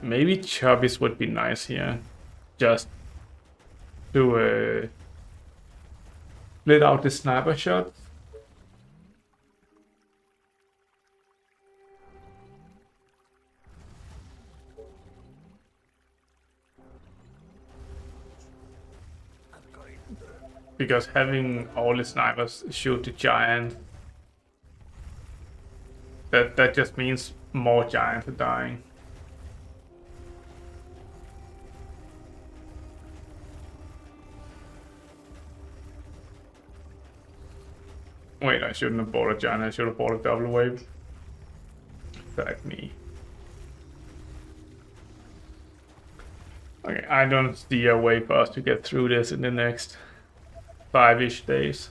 Maybe Chubbies would be nice here. Just to split out the sniper shot. Because having all the snipers shoot the giant, that just means more giants are dying. Wait, I shouldn't have bought a giant, I should have bought a double wave. Fuck me. Okay, I don't see a way for us to get through this in the next 5-ish days.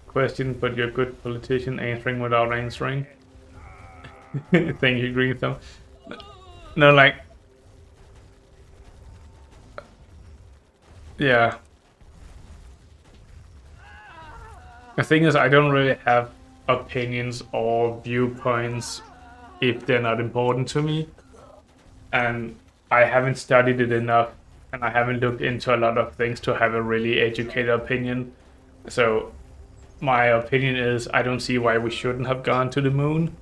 Question, but you're a good politician answering without answering. Thank you, Green Thumb. No, like, yeah. The thing is, I don't really have opinions or viewpoints if they're not important to me. And I haven't studied it enough, and I haven't looked into a lot of things to have a really educated opinion. So my opinion is I don't see why we shouldn't have gone to the moon.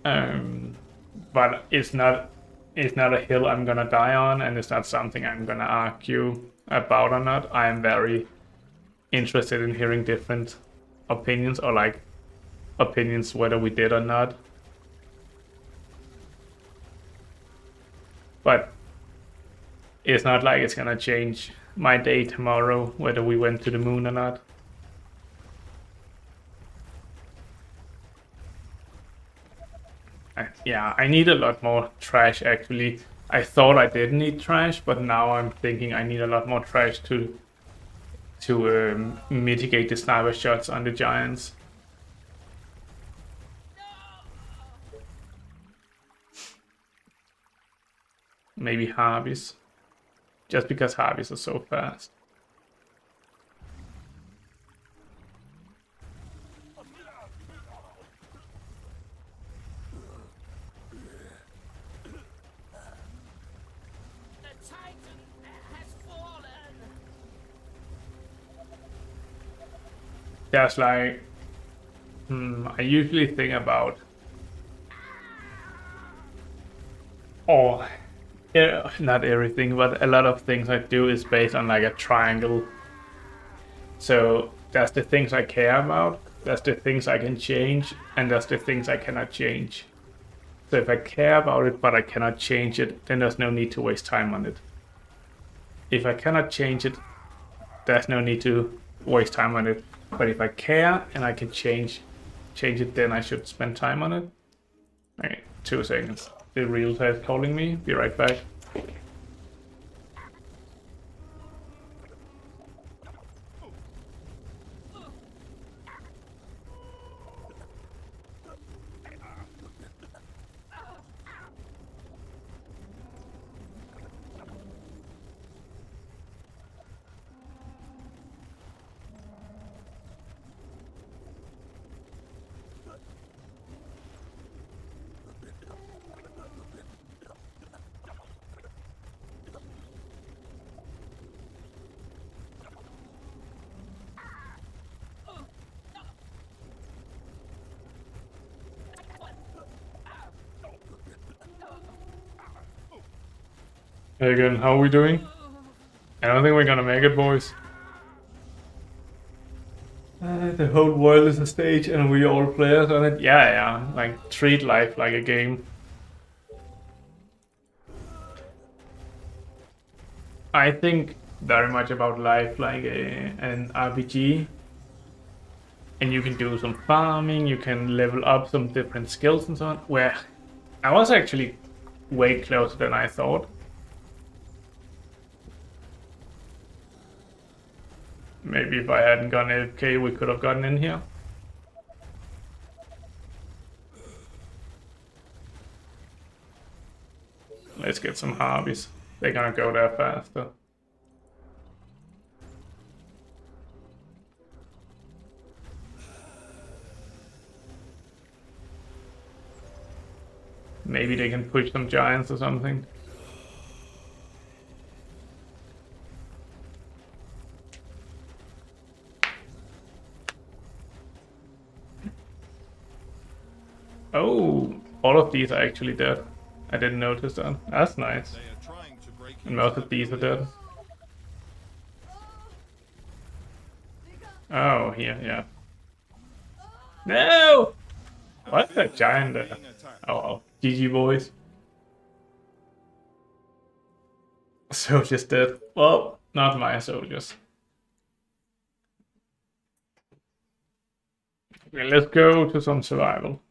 But it's not a hill I'm gonna die on, and it's not something I'm gonna argue about or not. I am very interested in hearing different opinions, or like opinions whether we did or not. But it's not like it's gonna change my day tomorrow whether we went to the moon or not. Yeah, I need a lot more trash actually. I thought I didn't need trash, but now I'm thinking I need a lot more trash to mitigate the sniper shots on the giants. Maybe Harveys. Just because Harveys are so fast. There's like... I usually think about... Oh, yeah, not everything, but a lot of things I do is based on like a triangle. So that's the things I care about, that's the things I can change, and that's the things I cannot change. So if I care about it but I cannot change it, then there's no need to waste time on it. If I cannot change it, there's no need to waste time on it. But if I care and I can change it, then I should spend time on it. Okay, 2 seconds. The realtor is calling me. Be right back. Hey again, how are we doing? I don't think we're gonna make it, boys. The whole world is a stage and we all players on it. Yeah, like treat life like a game. I think very much about life like an RPG. And you can do some farming, you can level up some different skills and so on. Where I was actually way closer than I thought. Maybe if I hadn't gone AFK, we could have gotten in here. Let's get some Harveys. They're gonna go there faster. Maybe they can push some giants or something. Oh, all of these are actually dead. I didn't notice that. That's nice. And most of these are dead. Oh, here, yeah. No! What's that giant there? Oh, well. GG, boys. Soldiers dead. Well, not my soldiers. Okay, let's go to some survival.